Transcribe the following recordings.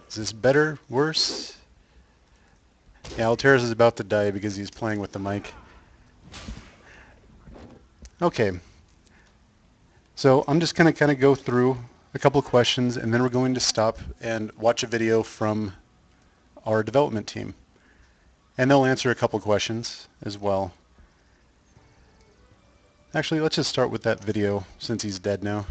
Is this better? Worse? Yeah, Alteris is about to die because he's playing with the mic. Okay. So I'm just going to kind of go through a couple of questions, and then we're going to stop and watch a video from our development team. And they'll answer a couple of questions as well. Actually, let's just start with that video since he's dead now.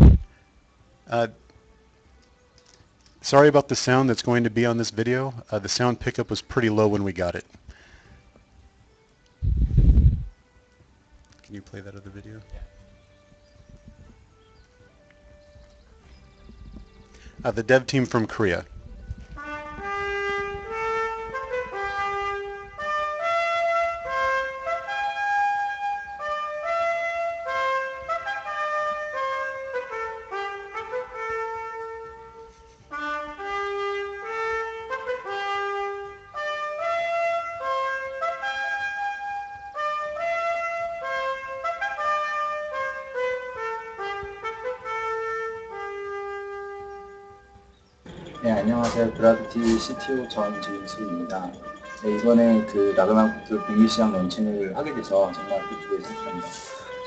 Sorry about the sound that's going to be on this video. The sound pickup was pretty low when we got it. Can you play that other video? The dev team from Korea. 네, 안녕하세요. 그라비티 CTO 전지은수입니다. 네, 이번에 그 라그나로크 북미 시장 런칭을 하게 돼서 정말 기쁘게 생각합니다.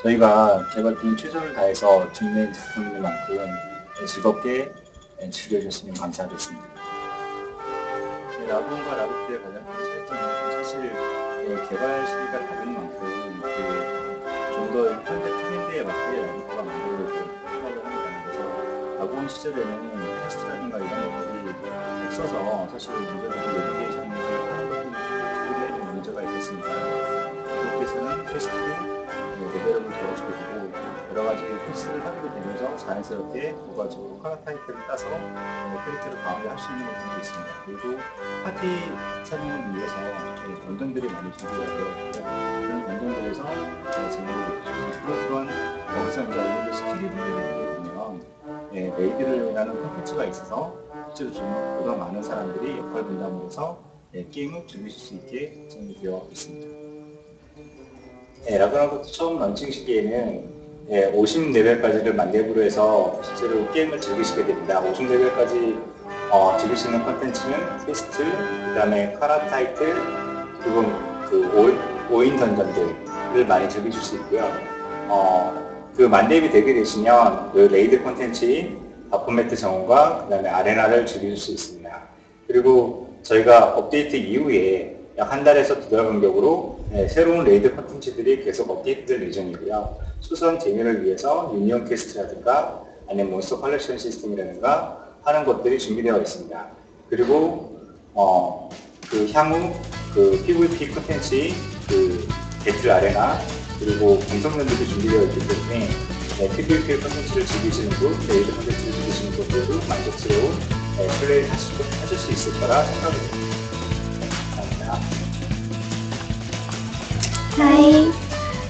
저희가 개발팀이 최선을 다해서 준비한 작품인 만큼 즐겁게 즐겨주시면 감사하겠습니다. 네, 라그온과 라그트의 가장 큰 차이점은 사실 개발 시기가 다른 만큼 좀 더 현대 트렌드에 맞게 라그온과 만들려고 생각을 합니다. 그래서 라그온 시절에는 테스트라든가 이런 것들이 없어서 사실 문제들이 내비게이션을 하는 것들이 좀 문제가 있었습니다. 그렇게해서는 테스트를 레벨업을 도와주게 되고 여러 가지 테스트를 하게 되면서 자연스럽게 결과적으로 카라 타이틀을 따서 캐릭터를 강하게 할 수 있는 것들도 있습니다. 그리고 파티 사용을 위해서 권장들이 많이 준비가 되어 있고요. 그런 권장들에서 재미를 느끼고 그런 거기서 이제 스킬이 훈련이 되면 메이드라는 콘텐츠가 있어서 실제로 보다 많은 사람들이 역할 분담을 해서 게임을 즐기실 수 있게 구성이 되어 있습니다. 라그나로크 처음 런칭 시기에는 50레벨까지를 만렙으로 해서 실제로 게임을 즐기시게 됩니다. 50레벨까지 즐길 수 있는 콘텐츠는 퀘스트, 그 다음에 카라 타이틀, 그리고 그 5인 던전들을 많이 즐기실 수 있고요. 그 만렙이 되게 되시면 그 레이드 콘텐츠인 바포매트 정원과 그 다음에 아레나를 즐길 수 있습니다. 그리고 저희가 업데이트 이후에 약 한 달에서 두 달 간격으로 새로운 레이드 콘텐츠들이 계속 업데이트될 예정이고요. 수선 재미를 위해서 유니온 퀘스트라든가 아니면 몬스터 컬렉션 시스템이라든가 하는 것들이 준비되어 있습니다. 그리고 그 향후 그 PVP 콘텐츠인 그 배틀 아레나 그리고 공성전들이 준비되어 있기 때문에 PVP 콘텐츠를 즐기시는 분, 레이드 콘텐츠를 즐기시는 분들도 만족스러운 플레이를 하실 수 있을 거라 생각합니다. 하이,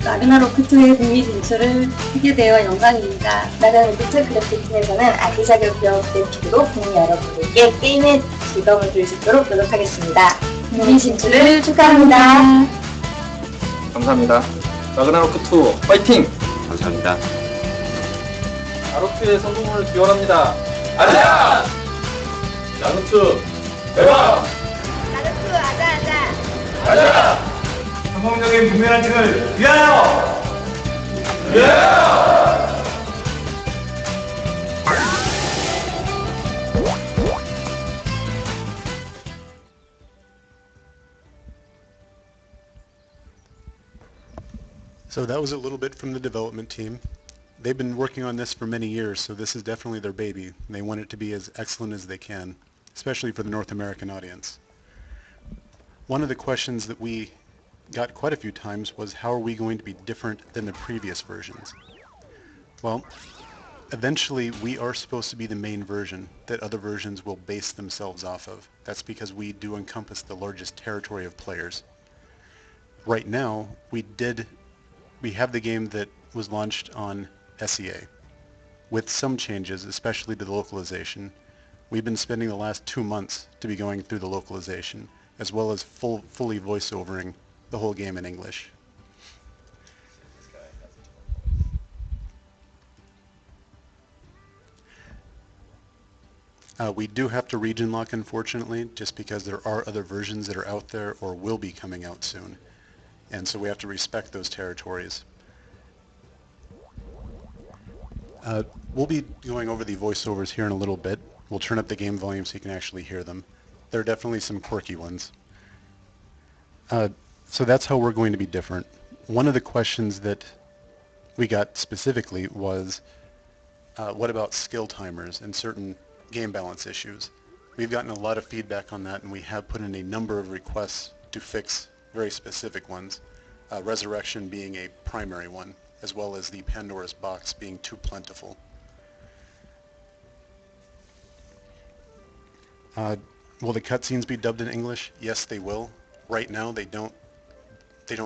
라그나로크2의 북미 진출을 하게 되어 영광입니다. 라그나로크2 그래픽팀에서는 아기 자격 기업된 기부로 국민 여러분들께 게임의 즐거움을 줄 수 있도록 노력하겠습니다. 북미 진출을 축하합니다. 감사합니다. 라그나로크2 파이팅! 감사합니다. 라로크의 성공을 기원합니다. 아자! 라그2 대박! 라그2 아자! 아자! 성공적인 북미 런칭을 위하여! 예! So that was a little bit from the development team. They've been working on this for many years, so this is definitely their baby. And they want it to be as excellent as they can, especially for the North American audience. One of the questions that we got quite a few times was, how are we going to be different than the previous versions? Well, eventually we are supposed to be the main version that other versions will base themselves off of. That's because we do encompass the largest territory of players. Right now, we have the game that was launched on SEA with some changes, especially to the localization. We've been spending the last 2 months to be going through the localization, as well as fully voiceovering the whole game in English. We do have to region lock, unfortunately, just because there are other versions that are out there or will be coming out soon. And so we have to respect those territories. We'll be going over the voiceovers here in a little bit. We'll turn up the game volume so you can actually hear them. There are definitely some quirky ones. So that's how we're going to be different. One of the questions that we got specifically was, what about skill timers and certain game balance issues? We've gotten a lot of feedback on that, and we have put in a number of requests to fix very specific ones, Resurrection being a primary one, as well as the Pandora's box being too plentiful. Will the cutscenes be dubbed in English? Yes, they will. Right now, they don't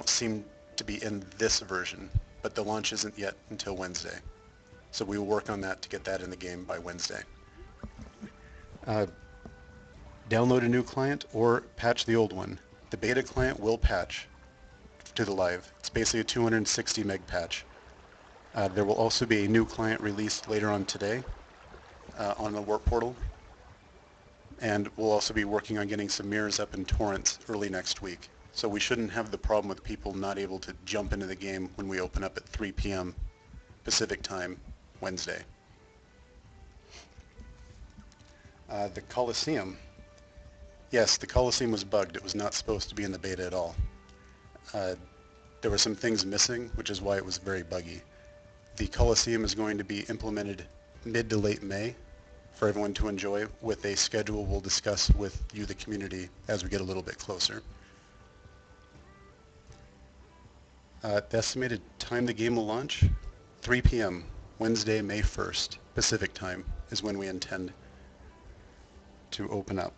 seem to be in this version, but the launch isn't yet until Wednesday. So we will work on that to get that in the game by Wednesday. Download a new client or patch the old one. The beta client will patch to the live. It's basically a 260 meg patch. There will also be a new client released later on today on the WarpPortal. And we'll also be working on getting some mirrors up in torrents early next week. So we shouldn't have the problem with people not able to jump into the game when we open up at 3 p.m. Pacific time Wednesday. The Coliseum. Yes, the Coliseum was bugged. It was not supposed to be in the beta at all. There were some things missing, which is why it was very buggy. The Coliseum is going to be implemented mid to late May for everyone to enjoy, with a schedule we'll discuss with you, the community, as we get a little bit closer. The estimated time the game will launch, 3 p.m. Wednesday, May 1st, Pacific time, is when we intend to open up.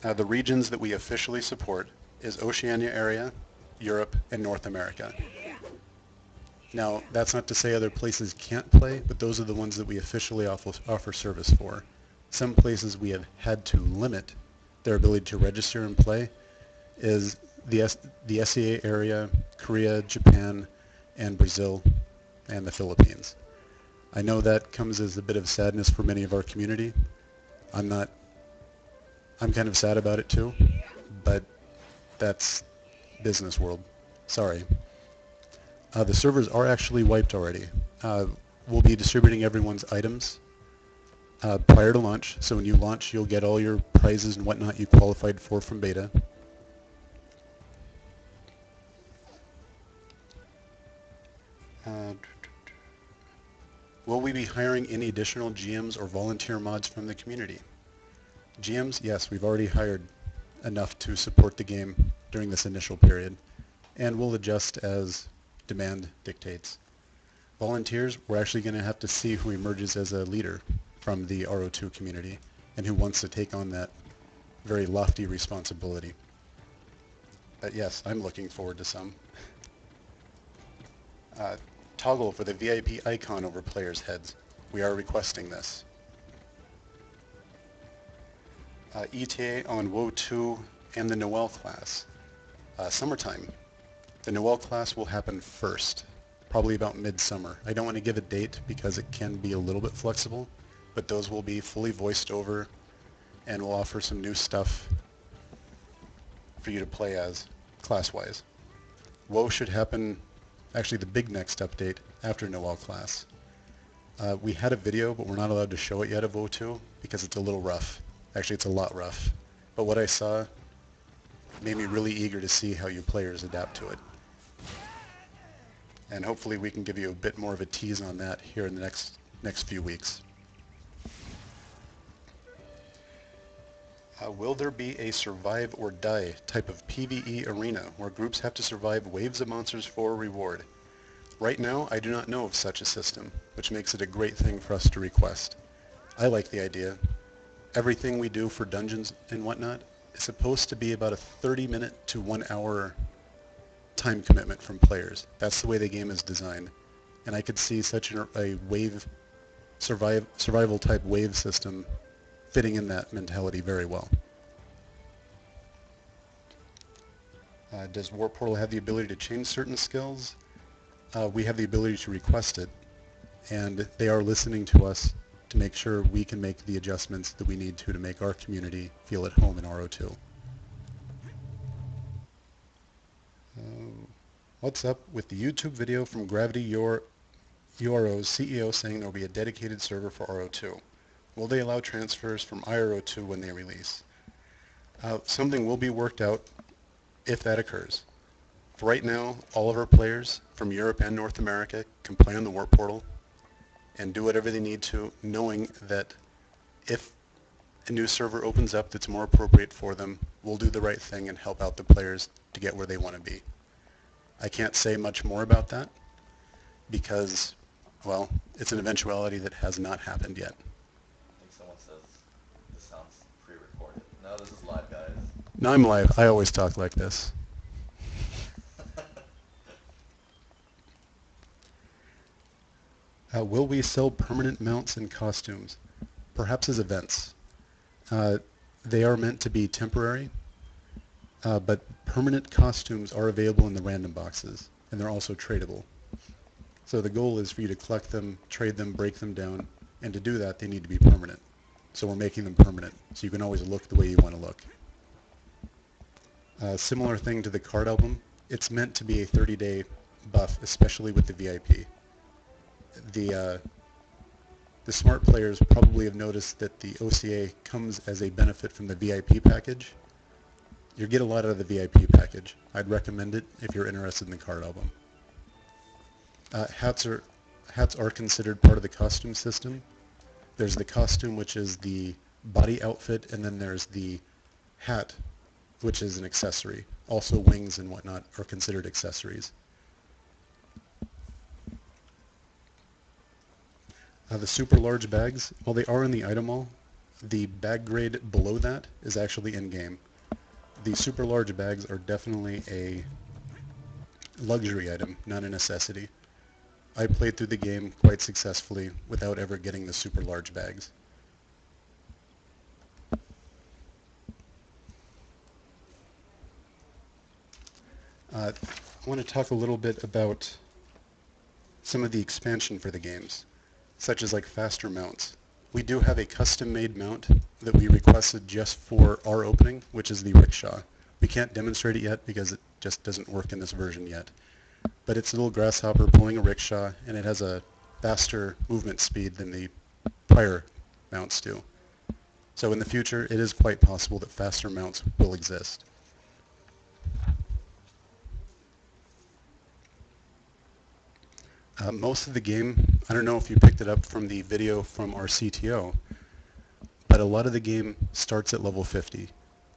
The regions that we officially support is Oceania area, Europe, and North America. Now, that's not to say other places can't play, but those are the ones that we officially offer service for. Some places we have had to limit their ability to register and play is the SEA area, Korea, Japan, and Brazil, and the Philippines. I know that comes as a bit of sadness for many of our community. I'm kind of sad about it too, but that's business world. Sorry. The servers are actually wiped already. We'll be distributing everyone's items prior to launch, so when you launch you'll get all your prizes and whatnot you qualified for from beta. Will we be hiring any additional GMs or volunteer mods from the community? GMs, yes, we've already hired enough to support the game during this initial period, and we'll adjust as demand dictates. Volunteers, we're actually going to have to see who emerges as a leader from the RO2 community and who wants to take on that very lofty responsibility. But yes, I'm looking forward to some. Toggle for the VIP icon over players' heads. We are requesting this. ETA on WoW 2 and the Noel class. Summertime. The Noel class will happen first, probably about midsummer. I don't want to give a date because it can be a little bit flexible, but those will be fully voiced over and we'll offer some new stuff for you to play as class-wise. WoW should happen, actually the big next update, after Noel class. We had a video, but we're not allowed to show it yet of WoW 2 because it's a little rough. Actually, it's a lot rough. But what I saw made me really eager to see how you players adapt to it. And hopefully we can give you a bit more of a tease on that here in the next few weeks. Will there be a survive or die type of PvE arena where groups have to survive waves of monsters for a reward? Right now, I do not know of such a system, which makes it a great thing for us to request. I like the idea. Everything we do for dungeons and whatnot is supposed to be about a 30-minute to 1 hour time commitment from players. That's the way the game is designed. And I could see such a wave survival type wave system fitting in that mentality very well. Does WarpPortal have the ability to change certain skills? We have the ability to request it, and they are listening to us to make sure we can make the adjustments that we need to make our community feel at home in RO2. What's up with the YouTube video from Gravity URO's CEO saying there will be a dedicated server for RO2? Will they allow transfers from IRO2 when they release? Something will be worked out if that occurs. For right now, all of our players from Europe and North America can play on the WarpPortal and do whatever they need to, knowing that if a new server opens up that's more appropriate for them, we'll do the right thing and help out the players to get where they want to be. I can't say much more about that because, well, it's an eventuality that has not happened yet. I think someone says this sounds pre-recorded. No, this is live, guys. No, I'm live. I always talk like this. Will we sell permanent mounts and costumes? Perhaps as events. They are meant to be temporary, but permanent costumes are available in the random boxes, and they're also tradable. So the goal is for you to collect them, trade them, break them down, and to do that they need to be permanent. So we're making them permanent, so you can always look the way you want to look. Similar thing to the card album, it's meant to be a 30-day buff, especially with the VIP. The smart players probably have noticed that the OCA comes as a benefit from the VIP package. You get a lot out of the VIP package. I'd recommend it if you're interested in the card album. Hats are considered part of the costume system. There's the costume, which is the body outfit, and then there's the hat, which is an accessory. Also wings and whatnot are considered accessories. The super large bags, while they are in the item wall, the bag grade below that is actually in-game. The super large bags are definitely a luxury item, not a necessity. I played through the game quite successfully without ever getting the super large bags. I want to talk a little bit about some of the expansion for the games, such as like faster mounts. We do have a custom-made mount that we requested just for our opening, which is the rickshaw. We can't demonstrate it yet because it just doesn't work in this version yet. But it's a little grasshopper pulling a rickshaw, and it has a faster movement speed than the prior mounts do. So in the future, it is quite possible that faster mounts will exist. Most of the game, I don't know if you picked it up from the video from our CTO, but a lot of the game starts at level 50.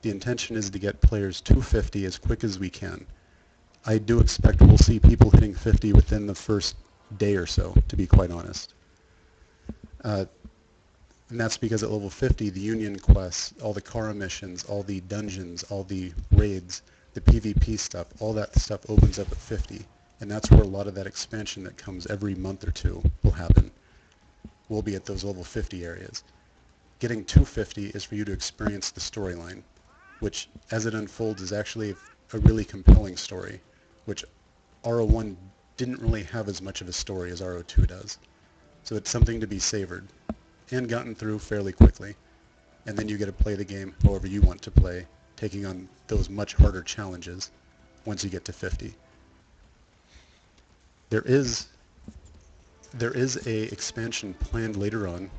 The intention is to get players to 50 as quick as we can. I do expect we'll see people hitting 50 within the first day or so, to be quite honest. And that's because at level 50, the Union quests, all the Kara missions, all the dungeons, all the raids, the PvP stuff, all that stuff opens up at 50. And that's where a lot of that expansion that comes every month or two will happen. We'll be at those level 50 areas. Getting to 50 is for you to experience the storyline, which as it unfolds is actually a really compelling story, which RO1 didn't really have as much of a story as RO2 does. So it's something to be savored and gotten through fairly quickly. And then you get to play the game however you want to play, taking on those much harder challenges once you get to 50. There is a expansion planned later on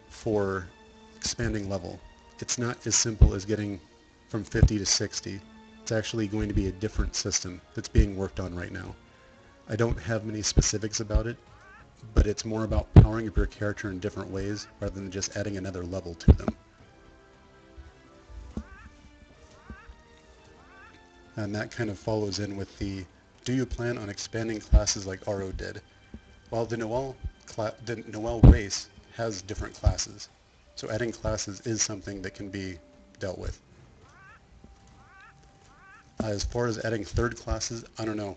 for expanding level. It's not as simple as getting from 50 to 60. It's actually going to be a different system that's being worked on right now. I don't have many specifics about it, but it's more about powering up your character in different ways rather than just adding another level to them. And that kind of follows in with the, do you plan on expanding classes like RO did? Well, the Noel race has different classes, so adding classes is something that can be dealt with. As far as adding third classes, I don't know.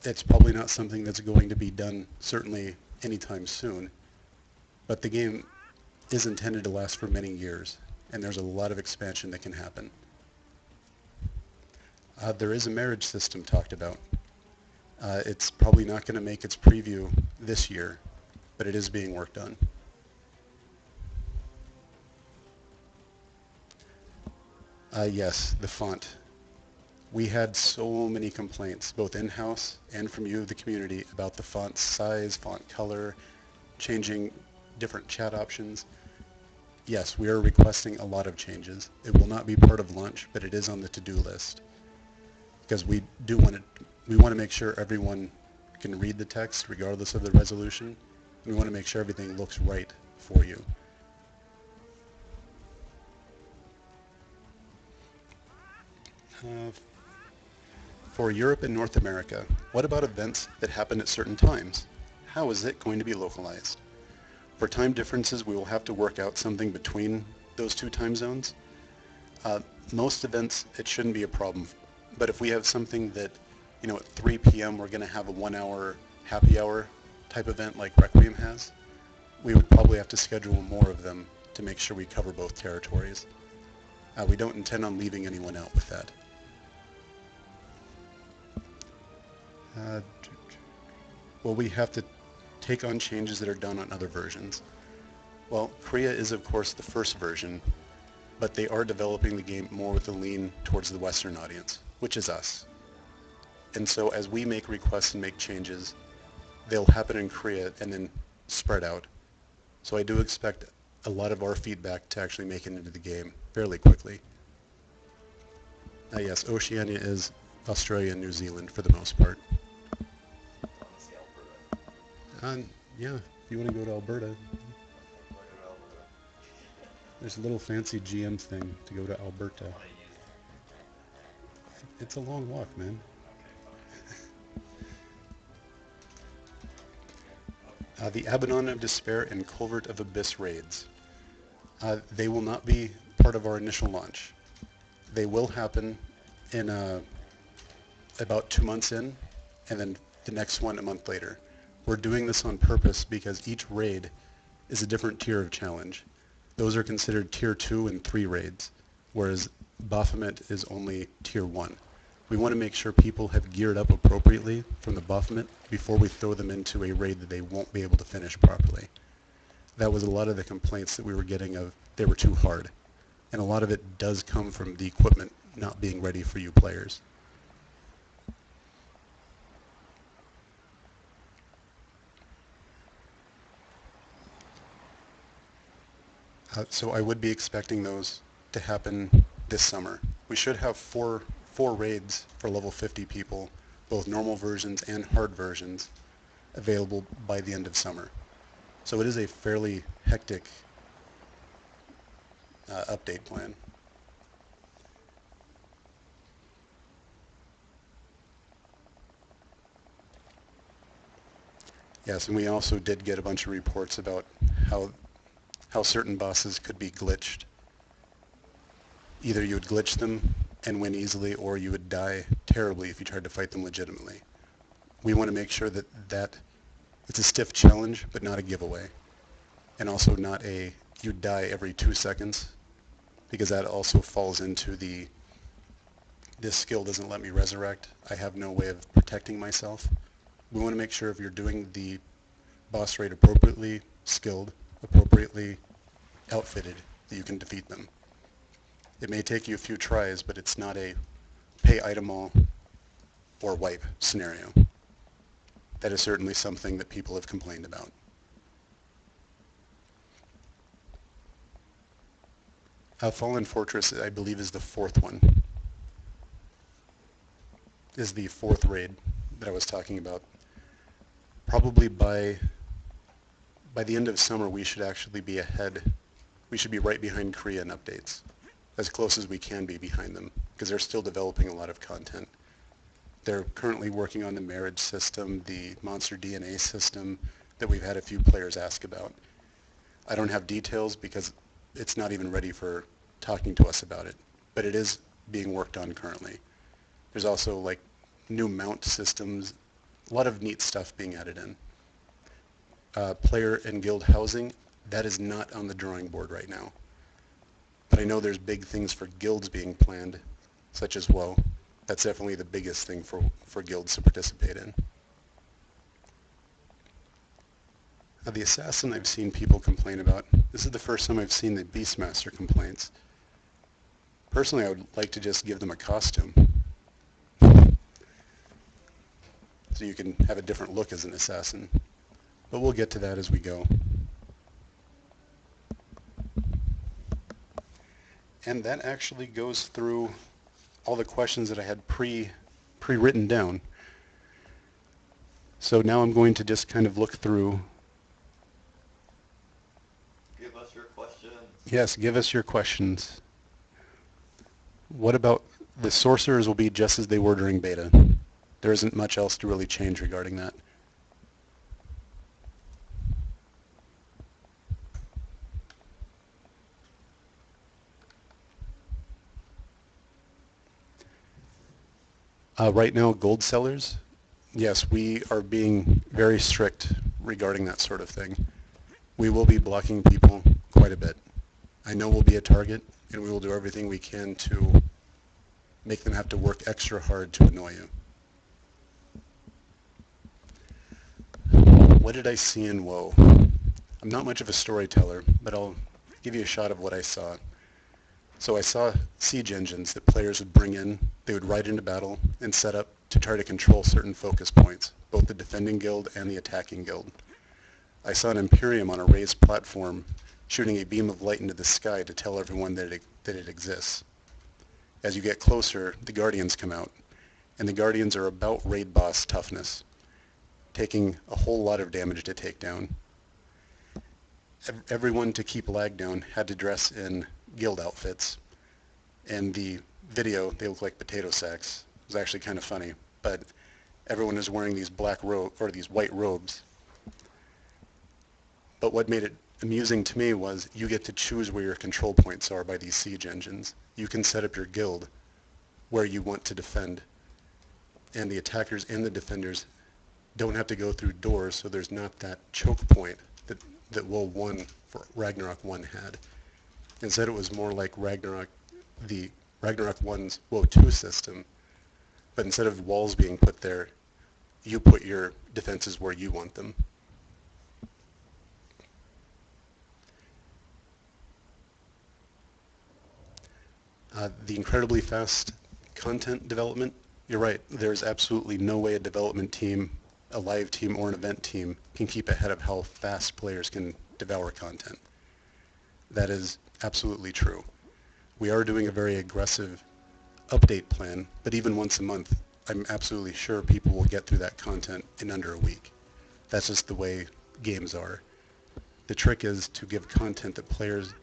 It's probably not something that's going to be done certainly anytime soon, but the game is intended to last for many years, and there's a lot of expansion that can happen. There is a marriage system talked about. It's probably not going to make its preview this year, but it is being worked on. Yes, the font. We had so many complaints, both in-house and from you, the community, about the font size, font color, changing different chat options. Yes, we are requesting a lot of changes. It will not be part of launch, but it is on the to-do list because we want to make sure everyone can read the text regardless of the resolution. We want to make sure everything looks right for you. For Europe and North America, what about events that happen at certain times? How is it going to be localized? For time differences, we will have to work out something between those two time zones. Most events, it shouldn't be a problem. But if we have something that, at 3 p.m. we're going to have a 1-hour happy hour type event like Requiem has, we would probably have to schedule more of them to make sure we cover both territories. We don't intend on leaving anyone out with that. Will we have to take on changes that are done on other versions? Well, Korea is of course the first version, but they are developing the game more with a lean towards the Western audience, which is us. And so as we make requests and make changes, they'll happen in Korea and then spread out. So I do expect a lot of our feedback to actually make it into the game fairly quickly. Yes, Oceania is Australia and New Zealand for the most part. Honestly, Alberta. Yeah, if you want to go to Alberta, Wanna go to Alberta? there's a little fancy GM thing to go to Alberta. I wanna use it. It's a long walk, man. Okay, fine. The Abaddon of Despair and Culvert of Abyss raids. They will not be part of our initial launch. They will happen in about 2 months in, and then the next one a month later. We're doing this on purpose because each raid is a different tier of challenge. Those are considered tier 2 and 3 raids, whereas Baphomet is only tier 1. We want to make sure people have geared up appropriately from the Baphomet before we throw them into a raid that they won't be able to finish properly. That was a lot of the complaints that we were getting of they were too hard. And a lot of it does come from the equipment not being ready for you players. So I would be expecting those to happen this summer. We should have four raids for level 50 people, both normal versions and hard versions, available by the end of summer. So it is a fairly hectic update plan. Yes, and we also did get a bunch of reports about how certain bosses could be glitched. Either you would glitch them and win easily, or you would die terribly if you tried to fight them legitimately. We want to make sure that it's a stiff challenge, but not a giveaway. And also not a you die every 2 seconds, because that also falls into this skill doesn't let me resurrect. I have no way of protecting myself. We want to make sure if you're doing the boss raid appropriately skilled, appropriately outfitted, that you can defeat them. It may take you a few tries, but it's not a pay item all or wipe scenario. That is certainly something that people have complained about. Fallen Fortress, I believe, is the fourth one. Is the fourth raid that I was talking about. Probably by the end of summer, we should actually be ahead. We should be right behind Korea in updates, as close as we can be behind them, because they're still developing a lot of content. They're currently working on the marriage system, the monster DNA system that we've had a few players ask about. I don't have details because it's not even ready for talking to us about it, but it is being worked on currently. There's also like new mount systems, a lot of neat stuff being added in. Player and guild housing, that is not on the drawing board right now. But I know there's big things for guilds being planned, such as WoW. That's definitely the biggest thing for guilds to participate in. The Assassin I've seen people complain about. This is the first time I've seen the Beastmaster complaints. Personally, I would like to just give them a costume. So you can have a different look as an assassin. But we'll get to that as we go. And that actually goes through all the questions that I had pre-written down. So now I'm going to just kind of look through. Give us your questions. Yes, give us your questions. What about the sorcerers will be just as they were during beta. There isn't much else to really change regarding that. Right now, gold sellers, yes, we are being very strict regarding that sort of thing. We will be blocking people quite a bit. I know we'll be a target, and we will do everything we can to make them have to work extra hard to annoy you. What did I see in WoW? I'm not much of a storyteller, but I'll give you a shot of what I saw. So I saw siege engines that players would bring in. They would ride into battle and set up to try to control certain focus points, both the defending guild and the attacking guild. I saw an Imperium on a raised platform shooting a beam of light into the sky to tell everyone that it exists. As you get closer, the Guardians come out, and the Guardians are about raid boss toughness, taking a whole lot of damage to take down. Everyone, to keep lag down, had to dress in guild outfits. In the video, they look like potato sacks. It was actually kind of funny, but everyone is wearing these these white robes. But what made it amusing to me was you get to choose where your control points are by these siege engines. You can set up your guild where you want to defend, and the attackers and the defenders don't have to go through doors, so there's not that choke point that WoW 1 for Ragnarok 1 had. Instead, it was more like Ragnarok 1's WoW 2 system, but instead of walls being put there, you put your defenses where you want them. The incredibly fast content development, you're right, there's absolutely no way a development team, a live team, or an event team can keep ahead of how fast players can devour content. That is absolutely true. We are doing a very aggressive update plan, but even once a month, I'm absolutely sure people will get through that content in under a week. That's just the way games are. The trick is to give content that players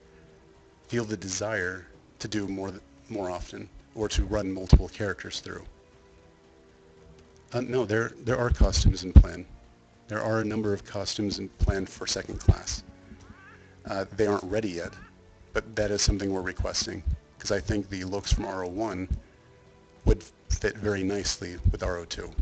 feel the desire to do more often, or to run multiple characters through. No, there are costumes in plan. There are a number of costumes in plan for second class. They aren't ready yet, but that is something we're requesting, because I think the looks from RO1 would fit very nicely with RO2.